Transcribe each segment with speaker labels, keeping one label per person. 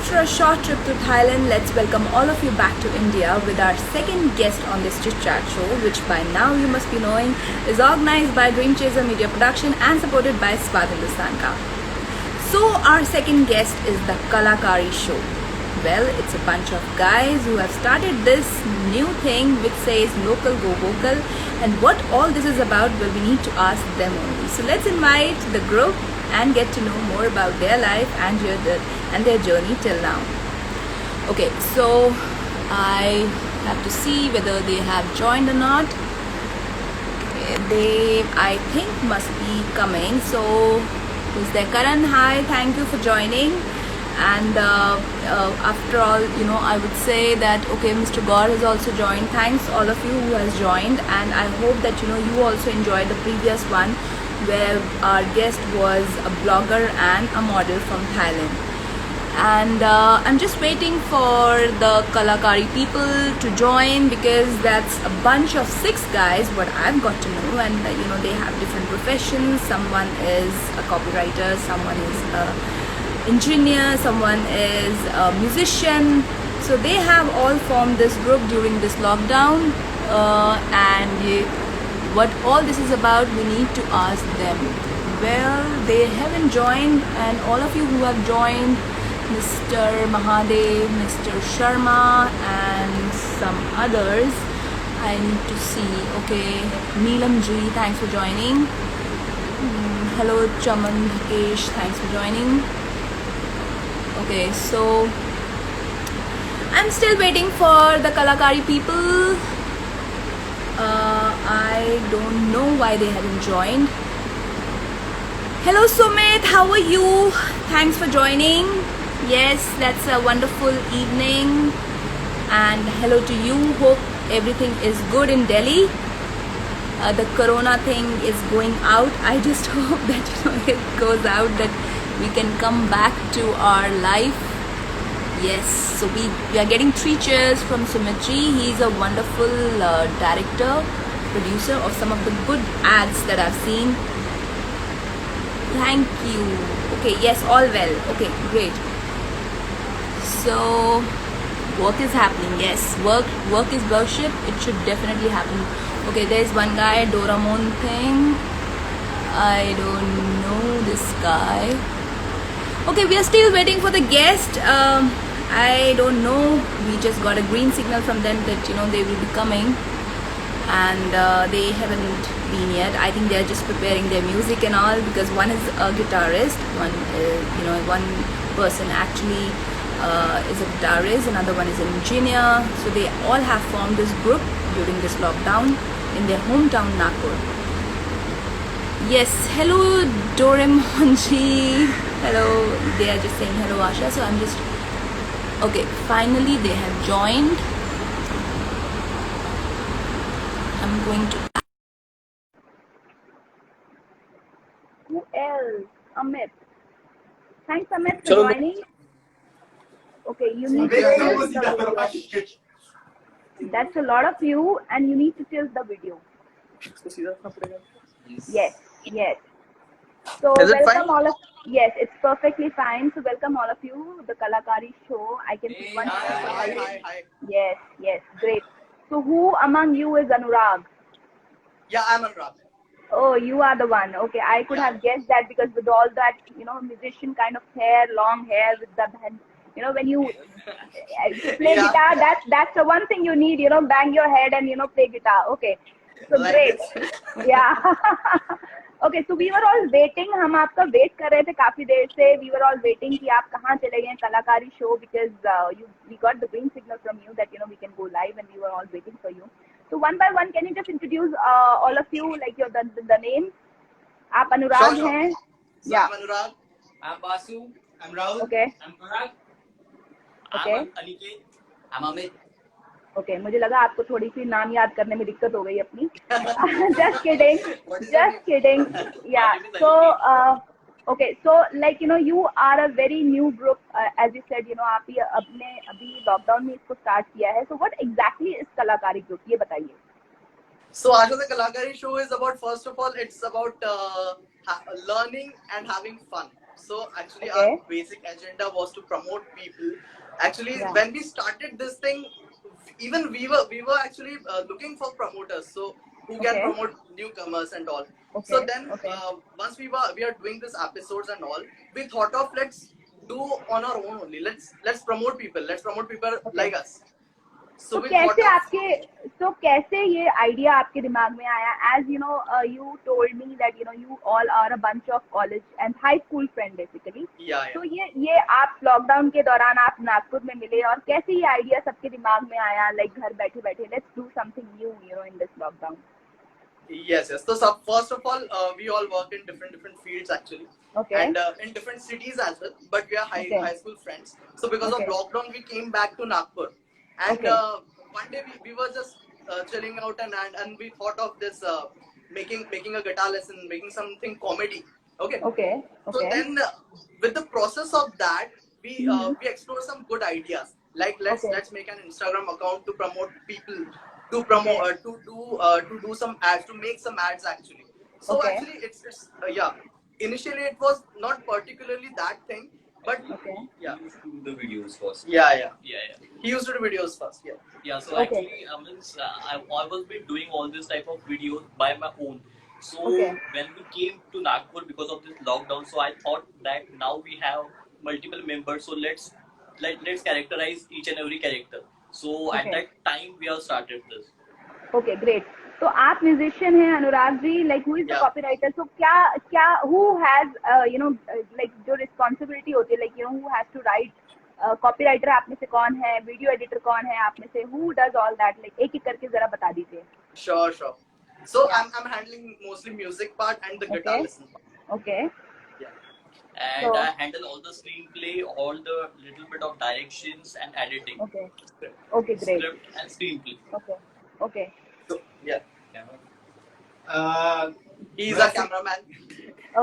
Speaker 1: After a short trip to Thailand, let's welcome all of you back to India with our second guest on this Chit Chat show, which by now you must be knowing is organized by Dream Chaser Media Production and supported by Swat Hindustan Ka. So our second guest is the Kalakari Show. Well, it's a bunch of guys who have started this new thing which says local go vocal, and what all this is about, well, we need to ask them only. So let's invite the group and get to know more about their life and their journey till now. Okay, so I have to see whether they have joined or not. They, I think, must be coming. So who's there? Karan, hi, thank you for joining. And after all, you know, I would say that, okay, Mr. Gaur has also joined. Thanks all of you who has joined, and I hope that, you know, you also enjoyed the previous one where our guest was a blogger and a model from Thailand. And I'm just waiting for the Kalakari people to join, because that's a bunch of 6 guys what I've got to know, and you know, they have different professions. Someone is a copywriter, someone is a engineer, someone is a musician. So they have all formed this group during this lockdown, and what all this is about, we need to ask them. Well, they haven't joined, and all of you who have joined, Mr. Mahadev, Mr. Sharma and some others, I need to see. Okay, Neelam Ji, thanks for joining. Hello Chaman Dhakesh, thanks for joining. Okay, so I'm still waiting for the Kalakari people. I don't know why they haven't joined. Hello Sumit, how are you? Thanks for joining. Yes, that's a wonderful evening. And hello to you. Hope everything is good in Delhi. The corona thing is going out. I just hope that, you know, it goes out, that we can come back to our life. Yes, so we are getting 3 cheers from Sumitji. He's a wonderful director, producer of some of the good ads that I've seen. Thank you. Okay, yes, all well. Okay, great. So work is happening. Yes, work is worship. It should definitely happen. Okay, there's one guy, Doraemon thing. I don't know this guy. Okay, we are still waiting for the guest. I don't know. We just got a green signal from them that, you know, they will be coming, and they haven't been yet. I think they are just preparing their music and all, because one is a guitarist, one person actually is a guitarist, another one is an engineer. So they all have formed this group during this lockdown in their hometown Nagpur. Yes, hello Doraemon ji. Hello, they are just saying hello Asha. So I'm just, okay, finally they have joined. I'm going to. Who else? Amit. Thanks Amit for joining. Okay, you need to tilt the video. That's a lot of you, and you need to tilt the video. Yes, yes. So welcome all of, yes, it's perfectly fine. So welcome all of you, the Kalakari show. I can see one. Hi. Yes, yes, great. So who among you is Anurag?
Speaker 2: Yeah, I'm Anurag.
Speaker 1: Oh, you are the one. Okay, I could have guessed that, because with all that, you know, musician kind of hair, long hair with the band, you know, when you play guitar, that's the one thing you need, you know, bang your head and, you know, play guitar. Okay, so like great. Yeah. Okay, so we were all waiting. हम आपका wait कर रहे थे काफी देर से. We were all waiting कि आप कहाँ चले गए कलाकारी show, because we got the green signal from you that, you know, we can go live, and we were all waiting for you. So one by one, can you just introduce all of you, like your the names? आप अनुराग हैं?
Speaker 2: So yeah. I'm Anurag. I'm Basu. I'm Rahul.
Speaker 1: Okay.
Speaker 2: I'm Parag.
Speaker 1: Okay.
Speaker 2: I'm Aniket. I'm Amit.
Speaker 1: Okay, मुझे लगा आपको थोड़ी सी नाम याद करने में दिक्कत हो गई अपनी. Just kidding. Just kidding. Yeah. So okay, so like, you know, you are a very new group, as you said, you know, आप ही अपने अभी लॉकडाउन में इसको स्टार्ट किया है. So what exactly is कलाकारी ग्रुप, ये बताइए.
Speaker 2: So Asha, the Kalakari show is about, first of all, it's about learning and having fun. So actually,
Speaker 3: Okay.
Speaker 2: our basic agenda was to promote people. Actually,
Speaker 3: Yeah.
Speaker 2: when we started this thing, even we were actually looking for promoters. So who can
Speaker 3: Okay.
Speaker 2: promote newcomers and all.
Speaker 3: Okay.
Speaker 2: So then,
Speaker 3: Okay.
Speaker 2: once we are doing this episodes and all, we thought of let's do on our own only. Let's promote people. Let's promote people
Speaker 3: Okay.
Speaker 2: like us.
Speaker 3: तो
Speaker 2: So we thought
Speaker 3: कैसे
Speaker 2: of
Speaker 3: आपके कैसे ये idea आपके दिमाग में आया? As you know, you told me that you know you all are a bunch of college and high school friend basically.
Speaker 2: yeah.
Speaker 3: तो ये आप लॉकडाउन के दौरान आप नागपुर में मिले और कैसे ये आइडिया सबके दिमाग में आया, लाइक घर बैठे बैठे let's do something new you know in this lockdown?
Speaker 2: Yes. So first of all, we all work in different fields actually,
Speaker 3: Okay.
Speaker 2: and in different cities as well. But we are high school friends. So because
Speaker 3: Okay.
Speaker 2: of lockdown, we came back to Nagpur, and
Speaker 3: Okay.
Speaker 2: one day we were just chilling out, and we thought of this making a guitar lesson, making something comedy. Okay.
Speaker 3: Okay.
Speaker 2: So
Speaker 3: Okay.
Speaker 2: then, with the process of that, we explore some good ideas. Like
Speaker 3: Okay.
Speaker 2: let's make an Instagram account to promote people, to promote
Speaker 3: Okay.
Speaker 2: to do some ads, to make some ads actually. So
Speaker 3: Okay.
Speaker 2: actually, it's yeah. Initially, it was not particularly that thing, but
Speaker 3: Okay.
Speaker 2: yeah,
Speaker 4: He used to do the videos first.
Speaker 2: yeah.
Speaker 4: Yeah.
Speaker 2: He used to do videos first. Yeah.
Speaker 4: Yeah, so
Speaker 3: Okay.
Speaker 4: actually, I was been doing all this type of videos by my own. So
Speaker 3: Okay.
Speaker 4: when we came to Nagpur because of this lockdown, so I thought that now we have multiple members, so let's characterize each and every character. So at
Speaker 3: Okay.
Speaker 4: that time we have started this.
Speaker 3: Okay great. तो आप musician हैं Anurag ji, like who is the
Speaker 2: Yeah.
Speaker 3: Copywriter? So क्या who has you know like जो responsibility होती है, like you know who has to write? Copywriter आप में से कौन है? वीडियो एडिटर कौन है आप में से? Who does all that? Like एक एक करके जरा बता दीजिए.
Speaker 2: Sure. So
Speaker 3: Yeah.
Speaker 2: I'm handling mostly music part and the guitar
Speaker 3: Okay.
Speaker 2: lesson part.
Speaker 3: Okay.
Speaker 2: Yeah.
Speaker 4: And
Speaker 3: So-
Speaker 4: I handle all the screenplay, all the little bit of directions and editing.
Speaker 3: Okay.
Speaker 4: Script.
Speaker 3: Okay great.
Speaker 4: Script and screenplay.
Speaker 3: Okay. Okay.
Speaker 2: So yeah.
Speaker 4: Camera.
Speaker 2: He's a cameraman.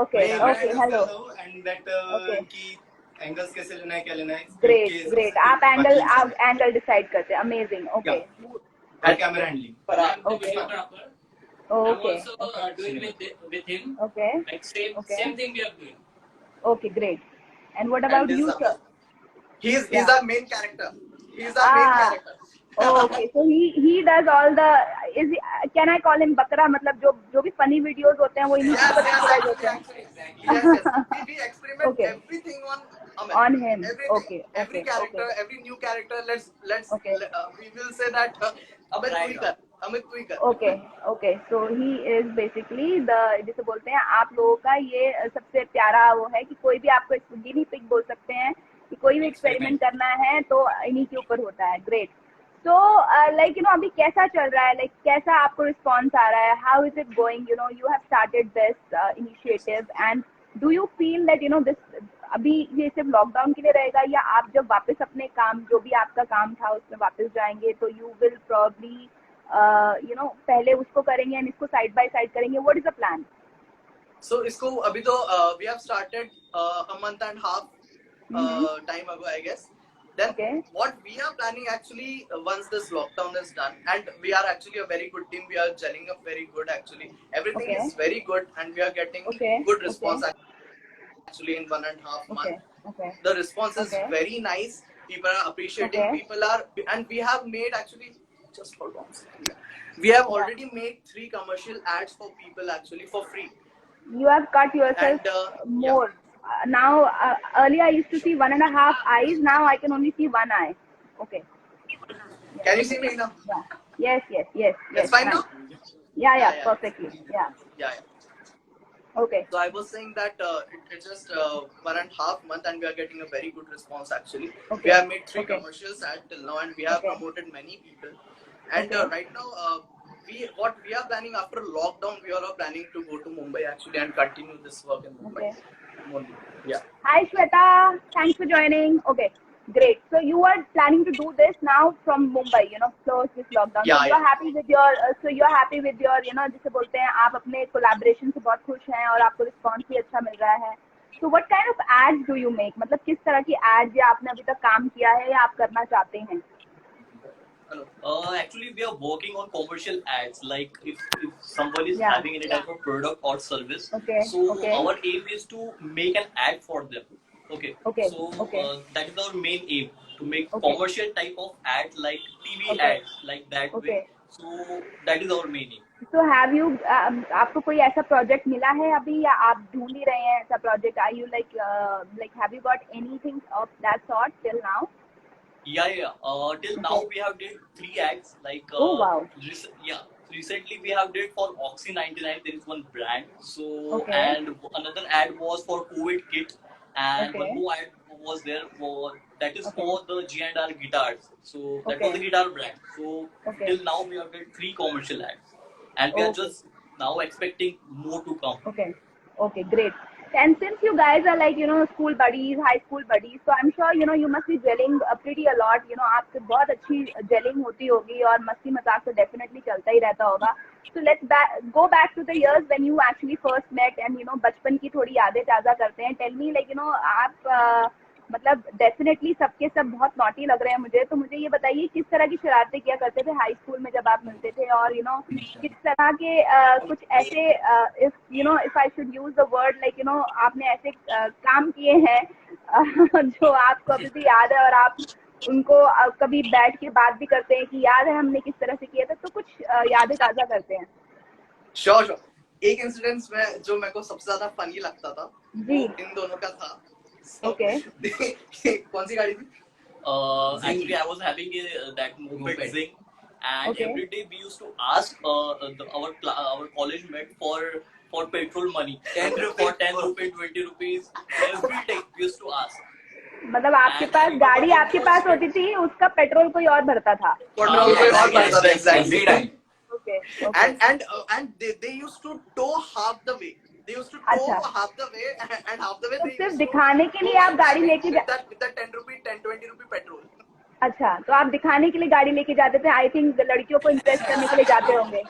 Speaker 3: Okay. Okay. Hello.
Speaker 5: And that
Speaker 3: Okay.
Speaker 5: की angles कैसे लेना है, क्या लेना है.
Speaker 3: Great. आप angle decide करते हैं. अमेजिंग. ओके.
Speaker 5: और camera handling.
Speaker 3: Okay.
Speaker 6: I'm
Speaker 3: okay.
Speaker 6: also doing with him.
Speaker 3: Okay.
Speaker 6: Like same
Speaker 3: Okay.
Speaker 6: same thing we are doing.
Speaker 3: Okay great. And what about
Speaker 2: And
Speaker 3: you
Speaker 2: this-
Speaker 3: sir?
Speaker 2: He's
Speaker 3: Yeah.
Speaker 2: our main character. He's our main
Speaker 3: Ah.
Speaker 2: character.
Speaker 3: Okay, so he does all the, can I call him बकरा? मतलब जो भी funny videos होते हैं वो इन्हीं
Speaker 2: Yes,
Speaker 3: पर categorize होते हैं.
Speaker 6: Exactly.
Speaker 2: Yes. We experiment
Speaker 3: Okay.
Speaker 2: everything on Amit.
Speaker 3: On him.
Speaker 2: Everything.
Speaker 3: Okay,
Speaker 2: Every
Speaker 3: okay,
Speaker 2: character,
Speaker 3: okay.
Speaker 2: every new character. Let's.
Speaker 3: Okay.
Speaker 2: We will say that Amit
Speaker 4: Right.
Speaker 2: Tuikar. Amit Tuikar.
Speaker 3: Okay, so he is basically the, जिसे बोलते हैं आप लोगों का ये सबसे प्यारा वो है कि कोई भी आपको गिनी पिग बोल सकते हैं कि कोई भी एक्सपेरिमेंट करना है तो इन्हीं के ऊपर होता है. ग्रेट. तो लाइक यू नो अभी कैसा चल रहा है, लाइक कैसा आपको रिस्पॉन्स आ रहा है? How is it going? You know you have started this initiative and do you feel that you no this अभी ये सिर्फ लॉकडाउन के लिए रहेगा, या आप जब वापस अपने काम जो भी आपका काम था उसमें वापस जाएंगे तो you will probably you know पहले उसको करेंगे एंड इसको साइड बाय साइड करेंगे? What is the plan?
Speaker 2: So इसको अभी तो we have started a month and half time ago, I guess. Then
Speaker 3: Okay.
Speaker 2: what we are planning actually, once this lockdown is done, and we are actually a very good team. We are gelling up very good actually. Everything
Speaker 3: Okay.
Speaker 2: is very good, and we are getting
Speaker 3: Okay.
Speaker 2: good response actually in 1.5
Speaker 3: Okay.
Speaker 2: month.
Speaker 3: Okay.
Speaker 2: The response is
Speaker 3: Okay.
Speaker 2: very nice. People are appreciating.
Speaker 3: Okay.
Speaker 2: People are, and we have made actually. Just hold on. We have already made 3 commercial ads for people actually for free.
Speaker 3: You have cut yourself
Speaker 2: And,
Speaker 3: more. Now, earlier I used to see 1.5 eyes. Now I can only see 1 eye. Okay.
Speaker 2: Can you see me now?
Speaker 3: Yeah. Yes.
Speaker 2: It's fine now?
Speaker 3: Yeah,
Speaker 2: Yeah.
Speaker 3: perfectly. Yeah.
Speaker 2: Yeah.
Speaker 3: Okay.
Speaker 2: So I was saying that it's just 1.5 month, and we are getting a very good response actually.
Speaker 3: Okay.
Speaker 2: We have made 3
Speaker 3: Okay.
Speaker 2: commercials at till now, and we have
Speaker 3: Okay.
Speaker 2: promoted many people. And
Speaker 3: Okay.
Speaker 2: right now, what we are planning after lockdown, we all are planning to go to Mumbai actually and continue this work in Mumbai. Only. Yeah.
Speaker 3: Hi Shweta, thanks for joining. Okay, great. So you are planning to do this now from Mumbai, you know, close this lockdown.
Speaker 2: Yeah,
Speaker 3: so you are happy with your, you know, जिसे बोलते हैं आप अपने collaboration से बहुत खुश हैं और आपको response भी अच्छा मिल रहा है. So what kind of ads do you make? मतलब किस तरह की ads या आपने अभी तक काम किया है या आप करना चाहते हैं?
Speaker 2: Hello.
Speaker 4: Actually, we are working on commercial ads. Like if someone is
Speaker 3: Yeah.
Speaker 4: having any type of product or service,
Speaker 3: Okay,
Speaker 4: so
Speaker 3: okay.
Speaker 4: our aim is to make an ad for them. Okay.
Speaker 3: Okay,
Speaker 4: So
Speaker 3: okay.
Speaker 4: that is our main aim, to make
Speaker 3: Okay.
Speaker 4: commercial type of ad like TV
Speaker 3: Okay.
Speaker 4: ads like that
Speaker 3: Okay.
Speaker 4: way. So that is our main aim.
Speaker 3: So have you आपको कोई ऐसा project मिला है अभी या आप ढूंढ ही रहे हैं ऐसा project? Are you like have you got anything of that sort till now?
Speaker 4: Yeah. Till now
Speaker 3: Okay.
Speaker 4: we have did 3 ads. Like
Speaker 3: Oh, wow.
Speaker 4: recently we have did for Oxy 99. There is one brand. So
Speaker 3: Okay.
Speaker 4: and another ad was for COVID kit, and
Speaker 3: Okay.
Speaker 4: one more ad was there for that is
Speaker 3: Okay.
Speaker 4: for the G&R guitars. So that
Speaker 3: Okay.
Speaker 4: was the guitar brand. So
Speaker 3: Okay.
Speaker 4: till now we have did 3 commercial ads, and we are
Speaker 3: Okay.
Speaker 4: just now expecting more to come.
Speaker 3: Okay. Okay, great. And since you guys are like, school buddies, high school buddies, so I'm sure, you must be gelling pretty a lot. आपसे बहुत अच्छी gelling होती होगी और मस्ती मजाक तो definitely चलता ही रहता होगा. So let's go back to the years when you actually first met and, बचपन की थोड़ी यादें ताज़ा करते हैं. Tell me like, आप मतलब डेफिनेटली सबके सब बहुत नॉटी लग रहे हैं मुझे, तो मुझे ये बताइए किस तरह की शरारतें किया करते थे हाई स्कूल में जब आप मिलते थे, और किस तरह के कुछ ऐसे if I should use the word like आपने ऐसे काम किए हैं जो आपको अभी भी याद है और आप उनको कभी बैठ के बात भी करते हैं कि याद है हमने किस तरह से किया था, तो कुछ यादें ताज़ा करते हैं.
Speaker 2: श्योर. एक इंसिडेंस में जो मेरे को सबसे ज्यादा फनी लगता था
Speaker 3: जी.
Speaker 2: वो इन दोनों का था.
Speaker 3: ओके.
Speaker 2: कौन सी गाड़ी थी?
Speaker 4: Actually, I was having that moped Zing, and
Speaker 3: Okay.
Speaker 4: every day we used to ask our college mate for petrol money.
Speaker 6: 10 rupees.
Speaker 4: For 10 rupees, 20 rupees. Every day we used to ask.
Speaker 3: मतलब आपके पास गाड़ी आपके पास होती थी, उसका petrol कोई और भरता था.
Speaker 2: पेट्रोल कोई और भरता था, exactly.
Speaker 6: Every time.
Speaker 3: Okay. Okay.
Speaker 2: And they used to tow half the way. They used to tow
Speaker 3: अच्छा.
Speaker 2: half the way and half the way
Speaker 3: तो
Speaker 2: they
Speaker 3: सिर्फ
Speaker 2: used
Speaker 3: दिखाने के लिए आप गाड़ी लेके
Speaker 2: with that 10 rupee 10-20 rupee petrol.
Speaker 3: अच्छा, तो आप दिखाने के लिए गाड़ी लेके जाते थे. आई थिंक लड़कियों को इम्प्रेस करने के लिए जाते होंगे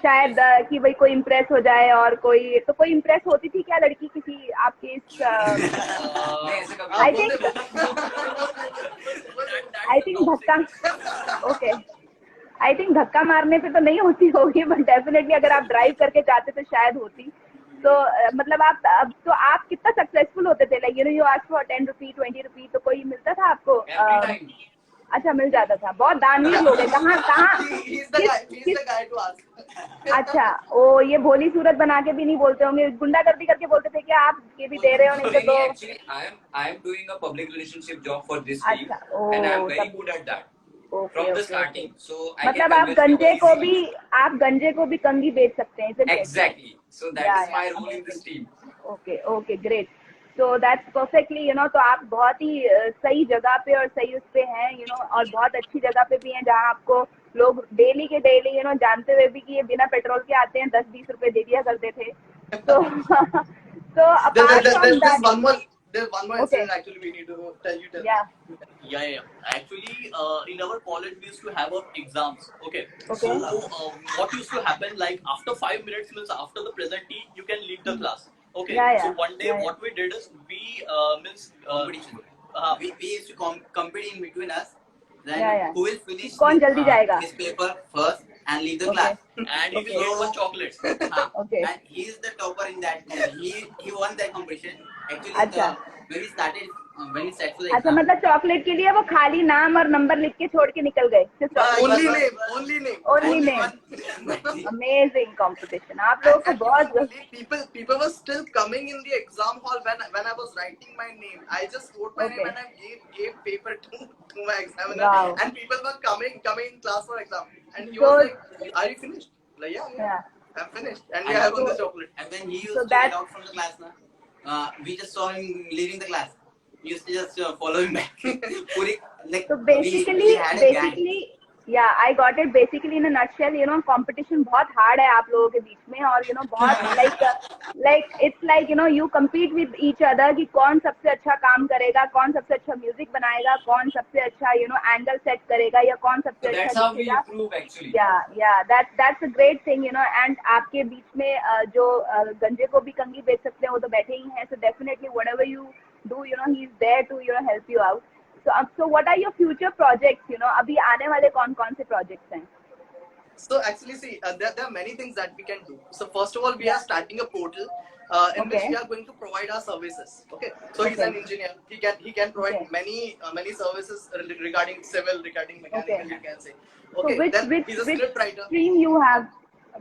Speaker 3: शायद, कि भाई कोई इम्प्रेस हो जाए. और कोई इम्प्रेस होती थी क्या लड़की किसी आपके इस आई थिंक धक्का. ओके. आई थिंक धक्का मारने पे तो नहीं होती होगी, बट डेफिनेटली अगर आप ड्राइव करके जाते तो शायद होती. तो मतलब आप कितना सक्सेसफुल होते थे? लाइक यू आस्क फॉर 10 रुपी 20 रुपी, तो कोई मिलता था आपको?
Speaker 6: Every time.
Speaker 3: अच्छा, मिल जाता था. बहुत दानवीर लोग हैं. कहाँ
Speaker 2: He's the guy to ask.
Speaker 3: अच्छा, ओ ये भोली सूरत बना के भी नहीं बोलते होंगे, गुंडागर्दी करके बोलते थे क्या आप ये भी दे रहे हो नहीं तो दो?
Speaker 6: Actually, I am doing a public relationship job for this team,
Speaker 3: अच्छा, ओ,
Speaker 6: and I am very
Speaker 3: तब-
Speaker 6: good at that
Speaker 3: okay,
Speaker 6: from the
Speaker 3: okay,
Speaker 6: starting.
Speaker 3: Okay.
Speaker 6: So I
Speaker 3: मतलब
Speaker 6: can
Speaker 3: आप
Speaker 6: convince
Speaker 3: गंजे
Speaker 6: people
Speaker 3: को भी
Speaker 6: easily.
Speaker 3: कंगी बेच सकते हैं, isn't it?
Speaker 6: Exactly. So that
Speaker 3: Yeah,
Speaker 6: is my
Speaker 3: yeah,
Speaker 6: role in
Speaker 3: amazing.
Speaker 6: this team.
Speaker 3: Okay, great. So that's perfectly तो आप बहुत ही सही जगह पे और सही उस पे हैं और बहुत अच्छी जगह पे भी हैं जहाँ आपको लोग डेली के डेली जानते हुए भी कि ये बिना पेट्रोल के आते हैं 10-20 रुपए दे दिया करते थे. तो apart from that,
Speaker 2: There's one more
Speaker 3: Okay.
Speaker 2: incident actually we need to tell you.
Speaker 3: या
Speaker 4: Yeah. Actually, in our college we used to have our exams. Okay.
Speaker 3: Okay.
Speaker 4: So what used to happen, like after 5 minutes, means after the presentee, you can leave the class. Okay.
Speaker 3: Yeah.
Speaker 4: So one day,
Speaker 3: Yeah.
Speaker 4: what we did is we means
Speaker 7: Competition. We used to compete in between us. Then
Speaker 3: Yeah.
Speaker 7: who will finish
Speaker 3: कौन जल्दी जाएगा?
Speaker 7: his paper first and leave the
Speaker 3: Okay.
Speaker 7: class.
Speaker 4: and he will get one chocolate.
Speaker 3: Okay.
Speaker 7: And he is the topper in that. He won that competition. Actually,
Speaker 3: अच्छा.
Speaker 7: when he started for the
Speaker 3: अच्छा,
Speaker 7: exam.
Speaker 3: मतलब chocolate के लिए वो खाली नाम और number लिख के छोड़ के निकल गए.
Speaker 2: Only name.
Speaker 3: Only name.
Speaker 7: one.
Speaker 3: Amazing competition. आप लोगों को बहुत
Speaker 2: People were still coming in the exam hall when I was writing my name. I just wrote my name
Speaker 3: Okay.
Speaker 2: and I gave paper to my examiner.
Speaker 3: Wow.
Speaker 2: And people were coming in class for exam. And he
Speaker 3: So-
Speaker 2: was like, "Are you finished?" Like, yeah.
Speaker 3: Yeah.
Speaker 2: I'm finished. And we have on the chocolate.
Speaker 7: And when he used
Speaker 3: So
Speaker 7: to
Speaker 3: that-
Speaker 7: get out from the class, we just saw him leaving the class. We used to just follow him back.
Speaker 3: So basically,
Speaker 7: we had a gang.
Speaker 3: yeah, I got it. Basically, in a nutshell, competition बहुत hard है आप लोगों के बीच में, और बहुत like it's like you compete with each other कि कौन सबसे अच्छा काम करेगा, कौन सबसे अच्छा म्यूजिक बनाएगा, कौन सबसे अच्छा एंगल सेट करेगा, या कौन सबसे
Speaker 6: So that's
Speaker 3: अच्छा
Speaker 6: how we
Speaker 3: दिखेगा.
Speaker 6: improve actually.
Speaker 3: Yeah, that's a great thing, and आपके बीच में जो गंजे को भी कंगी बेच सकते हैं वो तो बैठे ही हैं. So definitely whatever you do, he's there to help you out. So what are your future projects? You know, अभी आने वाले कौन से projects हैं?
Speaker 2: So actually, see, there are many things that we can do. So first of all, we are starting a portal in which
Speaker 3: Okay.
Speaker 2: we are going to provide our services. Okay. So he's an engineer. He can provide
Speaker 3: Okay.
Speaker 2: many services regarding civil, regarding mechanical.
Speaker 3: Okay.
Speaker 2: You can say.
Speaker 3: So
Speaker 2: Okay. Then he's a
Speaker 3: which
Speaker 2: script writer.
Speaker 3: stream you have?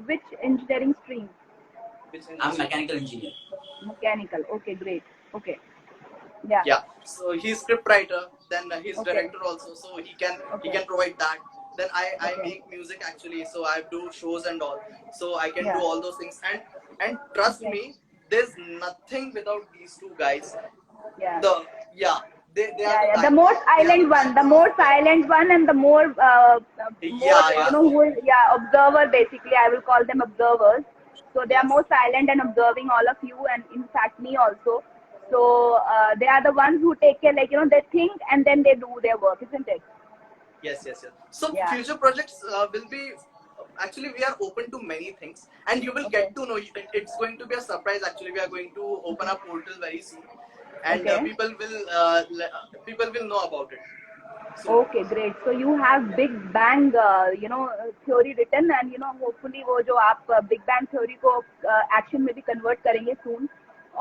Speaker 3: Which engineering stream?
Speaker 7: I'm a mechanical engineer.
Speaker 3: Mechanical. Okay, great. Okay. Yeah.
Speaker 2: Yeah. So he's script writer. Then he's
Speaker 3: Okay.
Speaker 2: director also. So he can
Speaker 3: Okay.
Speaker 2: provide that. Then I
Speaker 3: Okay.
Speaker 2: make music actually. So I do shows and all. So I can
Speaker 3: Yeah.
Speaker 2: do all those things. And trust
Speaker 3: Okay.
Speaker 2: me, there's nothing without these two guys.
Speaker 3: Yeah.
Speaker 2: They are
Speaker 3: The
Speaker 2: the
Speaker 3: more silent one, the more silent one, and the more,
Speaker 2: Yeah.
Speaker 3: you know, who is, observer basically. I will call them observers. So they are more silent and observing all of you, and in fact me also. So they are the ones who take care, like, you know, they think and then they do their work, isn't it?
Speaker 2: Yes. So
Speaker 3: Yeah.
Speaker 2: future projects will be actually we are open to many things, and you will
Speaker 3: Okay.
Speaker 2: get to know. It's going to be a surprise. Actually, we are going to open a portal very soon, and
Speaker 3: Okay.
Speaker 2: people will know about it. So,
Speaker 3: Okay, great. So you have Big Bang, you know, theory written, and you know, hopefully वो जो आप Big Bang theory को action में भी convert करेंगे soon,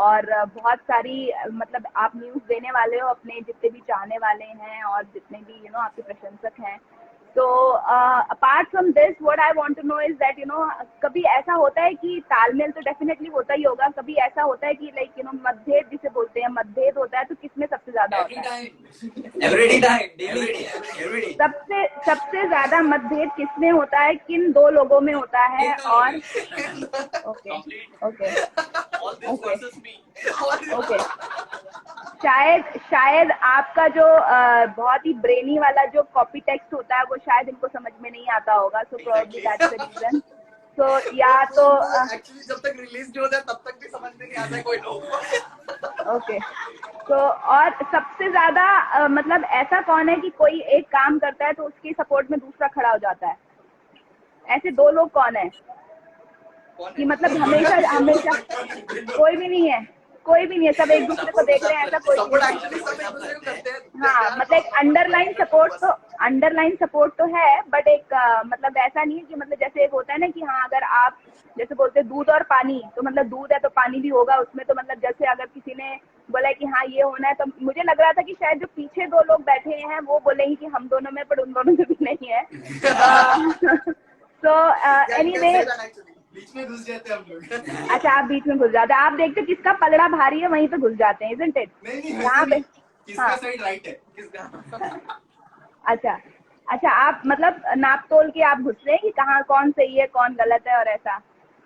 Speaker 3: और बहुत सारी मतलब आप न्यूज़ देने वाले हो अपने जितने भी चाहने वाले हैं और जितने भी you know आपके प्रशंसक हैं. So apart from this, what I want to know is that, you know, कभी ऐसा होता है कि तालमेल तो डेफिनेटली होता ही होगा, कभी ऐसा होता है कि like, you know, मतभेद जिसे बोलते हैं, मतभेद होता है, तो किसमें सबसे ज्यादा होता है?
Speaker 6: Every time, daily.
Speaker 3: सबसे ज्यादा मतभेद किसमें होता है, किन दो लोगों में होता है? और okay okay
Speaker 4: All this versus me.
Speaker 3: Okay शायद आपका जो बहुत ही ब्रेनी वाला जो कॉपी टेक्स्ट होता है वो शायद इनको समझ में नहीं आता होगा. So probably that's the reason. So या तो
Speaker 2: एक्चुअली जब तक रिलीज नहीं होता है तब तक भी समझ में नहीं आता है कोई लोग.
Speaker 3: ओके. तो और सबसे ज्यादा मतलब ऐसा कौन है कि कोई एक काम करता है तो उसके सपोर्ट में दूसरा खड़ा हो जाता है? ऐसे दो लोग कौन है कि मतलब हमेशा कोई भी नहीं है, सब एक दूसरे को देख रहे हैं, ऐसा कोई
Speaker 2: सपोर्ट
Speaker 3: नहीं है.
Speaker 2: एक्चुअली सब एक दूसरे को करते हैं.
Speaker 3: हाँ, मतलब एक अंडरलाइन सपोर्ट तो है, बट एक मतलब ऐसा नहीं है कि मतलब जैसे एक होता है ना कि हाँ अगर आप जैसे बोलते हैं दूध और पानी, तो मतलब दूध है तो पानी भी होगा उसमें. तो मतलब जैसे अगर किसी ने बोला कि हाँ ये होना है, तो मुझे लग रहा था कि शायद जो पीछे दो लोग बैठे हैं वो बोलेंगे कि हम दोनों में, पर उन दोनों में भी नहीं है. सो एनीवे,
Speaker 5: बीच में घुस जाते हैं हम लोग.
Speaker 3: अच्छा आप बीच में घुस जाते हैं, आप देखते किसका पलड़ा भारी है वहीं पे घुस जाते हैं, isn't it?
Speaker 5: नहीं
Speaker 3: यहाँ पे
Speaker 5: किसका
Speaker 3: हाँ.
Speaker 5: साइड राइट है?
Speaker 2: किसका?
Speaker 3: अच्छा आप मतलब नाप तोल के आप घुस रहे हैं कि कहाँ कौन सही है कौन गलत है और ऐसा.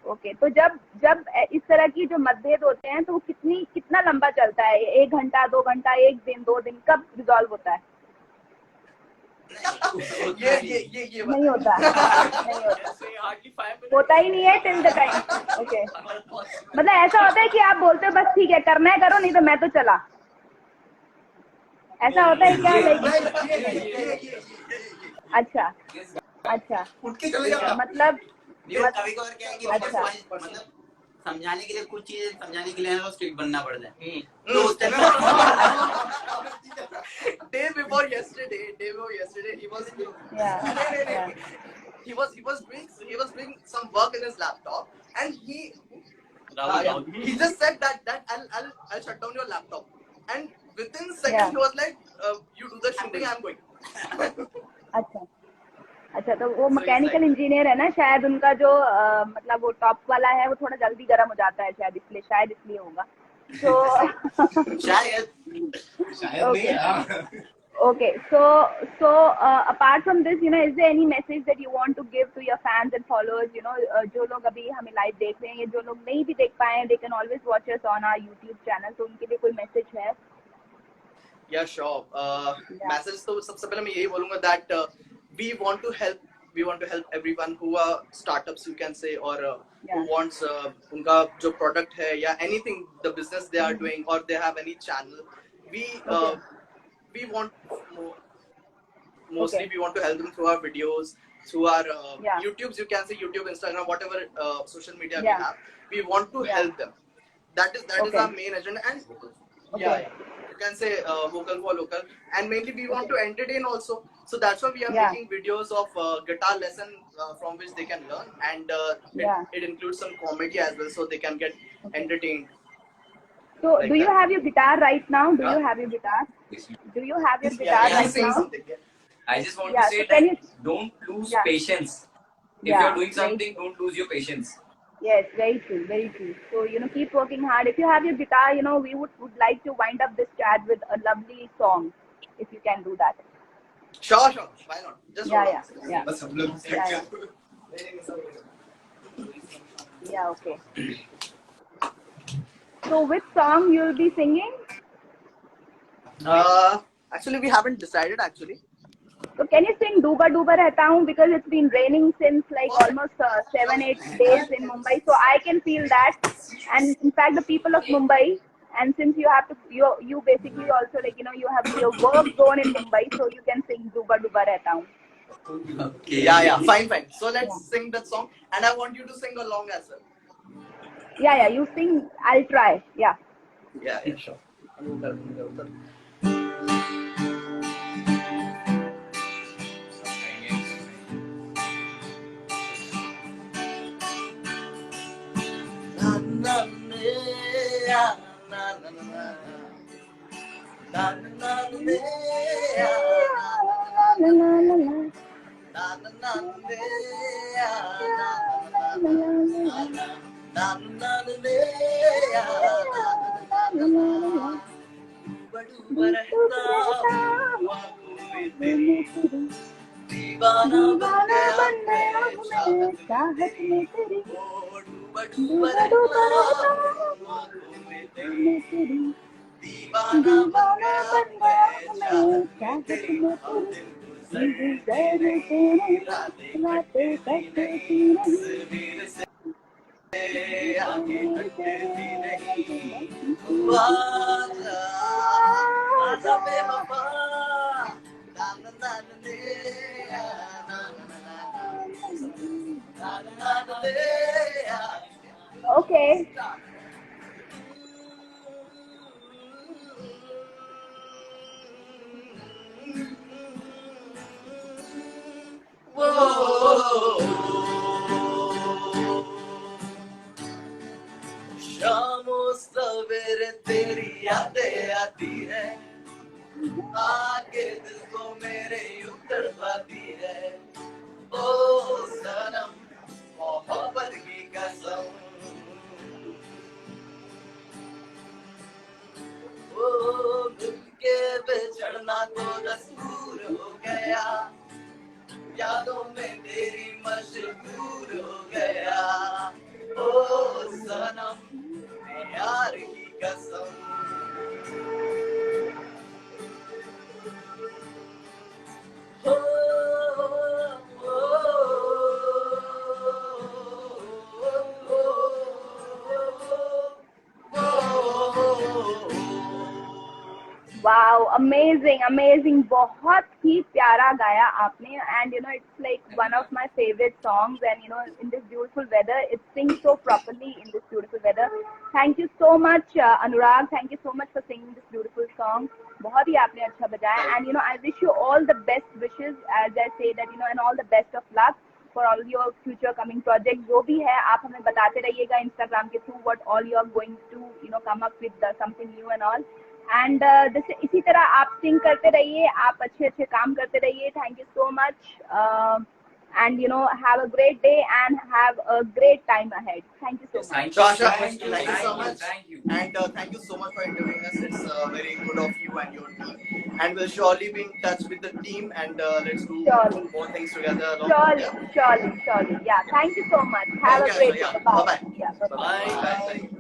Speaker 3: ओके. तो जब इस तरह की जो मतभेद होते हैं तो वो कितना लंबा चलता है? 1 घंटा, 2 घंटा, 1 दिन, 2 दिन, कब रिजॉल्व होता है?
Speaker 2: ये
Speaker 3: नहीं होता.
Speaker 4: Say hardly 5 minutes.
Speaker 3: होता ही नहीं है टिल द टाइम. ओके. मतलब ऐसा होता है कि आप बोलते हो बस ठीक है करना है करो, नहीं तो मैं तो चला. ऐसा होता है क्या? अच्छा
Speaker 5: उठ के चले जाओ.
Speaker 3: मतलब
Speaker 7: कभी कभार क्या है कि
Speaker 3: अच्छा.
Speaker 7: मतलब समझाने के लिए कुछ चीजें समझाने के लिए हमें स्ट्रिक्ट बनना पड़ता है.
Speaker 2: तो उस time day before yesterday he was doing some work in his laptop, and he just said that I'll shut down your laptop, and within seconds he was like, you do the shooting, I'm going.
Speaker 3: अच्छा. तो वो mechanical engineer है ना, शायद उनका जो मतलब वो टॉप वाला है वो थोड़ा जल्दी गर्म हो जाता है, शायद इसलिए होगा. तो
Speaker 7: शायद
Speaker 5: नहीं.
Speaker 3: Okay, so apart from this, you know, is there any message that you want to give to your fans and followers? You know, जो लोग अभी हमें live देख रहे हैं, या जो लोग नहीं भी देख पाए हैं, they can always watch us on our YouTube channel. तो उनके लिए कोई message है?
Speaker 2: Yeah, sure. Message तो सबसे पहले मैं यही बोलूँगा that we want to help everyone who are startups, you can say, or who wants उनका जो product है या anything, the business they are doing, or they have any channel. We want mostly we want to help them through our videos, through our YouTubes, you can say YouTube, Instagram, whatever social media we have. We want to help them. That is our main agenda. And can say vocal for local, and mainly we want to entertain also. So that's why we are
Speaker 3: Yeah.
Speaker 2: making videos of guitar lesson from which they can learn, and
Speaker 3: Yeah.
Speaker 2: it includes some comedy as well, so they can get entertained.
Speaker 3: So,
Speaker 2: Like
Speaker 3: do you
Speaker 2: that.
Speaker 3: have your guitar right now? Do
Speaker 2: Huh?
Speaker 3: you have your guitar? Do you have your
Speaker 2: Yeah,
Speaker 3: guitar
Speaker 2: can you
Speaker 3: right
Speaker 2: sing
Speaker 3: now?
Speaker 2: something? Yeah.
Speaker 6: I just want
Speaker 3: Yeah,
Speaker 6: to say
Speaker 3: so can
Speaker 6: that
Speaker 3: you-
Speaker 6: don't lose
Speaker 3: Yeah.
Speaker 6: patience. If
Speaker 3: Yeah,
Speaker 6: you're doing
Speaker 3: very
Speaker 6: something, don't lose your patience.
Speaker 3: Yes, very true, very true. So, keep working hard. If you have your guitar, we would like to wind up this chat with a lovely song, if you can do that.
Speaker 2: Sure, sure. Why not? Just
Speaker 3: Yeah,
Speaker 2: hold on.
Speaker 3: yeah.
Speaker 5: बस हम लोग
Speaker 3: Yeah, yeah, okay. So, which song you'll be singing?
Speaker 2: Actually, we haven't decided actually.
Speaker 3: So, can you sing Duba Duba Rehta Hoon, because it's been raining since like almost 7-8 days in Mumbai, so I can feel that. And in fact, the people of Mumbai, and since you have to, you basically also like you have your work zone in Mumbai, so you can sing Duba Duba Rehta Hoon.
Speaker 6: Okay.
Speaker 2: Yeah, fine. So let's sing that song, and I want you to sing along as well.
Speaker 3: Yeah, you sing. I'll try. Yeah.
Speaker 2: Yeah, sure. दीवाना बन गया हूँ मैं
Speaker 3: चाहत में तेरी
Speaker 2: डूबा डूबा रहता हूँ आँखों में तेरी दीवाना बन गया हूँ मैं चाहत में तेरी गुजर तेरी रातें कटती नहीं आगे कटती नहीं आजा आजा बेवफा ना ना ने
Speaker 3: Okay.
Speaker 2: शामों सवेरे तेरी यादें आती है आके दिल को मेरे उतर पाती है ओ सनम मोहब्बत की कसम ओ मिलके बिछड़ना तो दस्तूर हो गया यादों में तेरी मशहूर हो गया ओ सनम यार की कसम हो
Speaker 3: Wow, amazing. बहुत ही प्यारा गाया आपने, and it's like one of my favorite songs, and in this beautiful weather, it sings so properly in this beautiful weather. Thank you so much, Anurag. Thank you so much for singing this beautiful song. बहुत ही आपने अच्छा बजाया, and I wish you all the best wishes, as I say that and all the best of luck for all your future coming projects. जो भी है आप हमें बताते रहिएगा Instagram के through what all you are going to come up with something new and all. And इसी तरह आप सिंग करते रहिए, आप अच्छे काम करते रहिए. Thank you so much and have a great day and have a great time ahead. Thank you so much.
Speaker 2: Joshua,
Speaker 6: Thank you.
Speaker 2: thank you so much.
Speaker 6: Thank you.
Speaker 2: And thank you so much for interviewing us. It's very good of you and your team. And we'll surely be in touch with the team and let's do
Speaker 3: Surely.
Speaker 2: more things together. Along.
Speaker 3: Surely. Yeah, thank you so much. Have
Speaker 2: Okay,
Speaker 3: a great
Speaker 2: yeah.
Speaker 3: day. Bye.
Speaker 2: Bye-bye.
Speaker 3: Yeah, bye.
Speaker 6: Bye. Bye.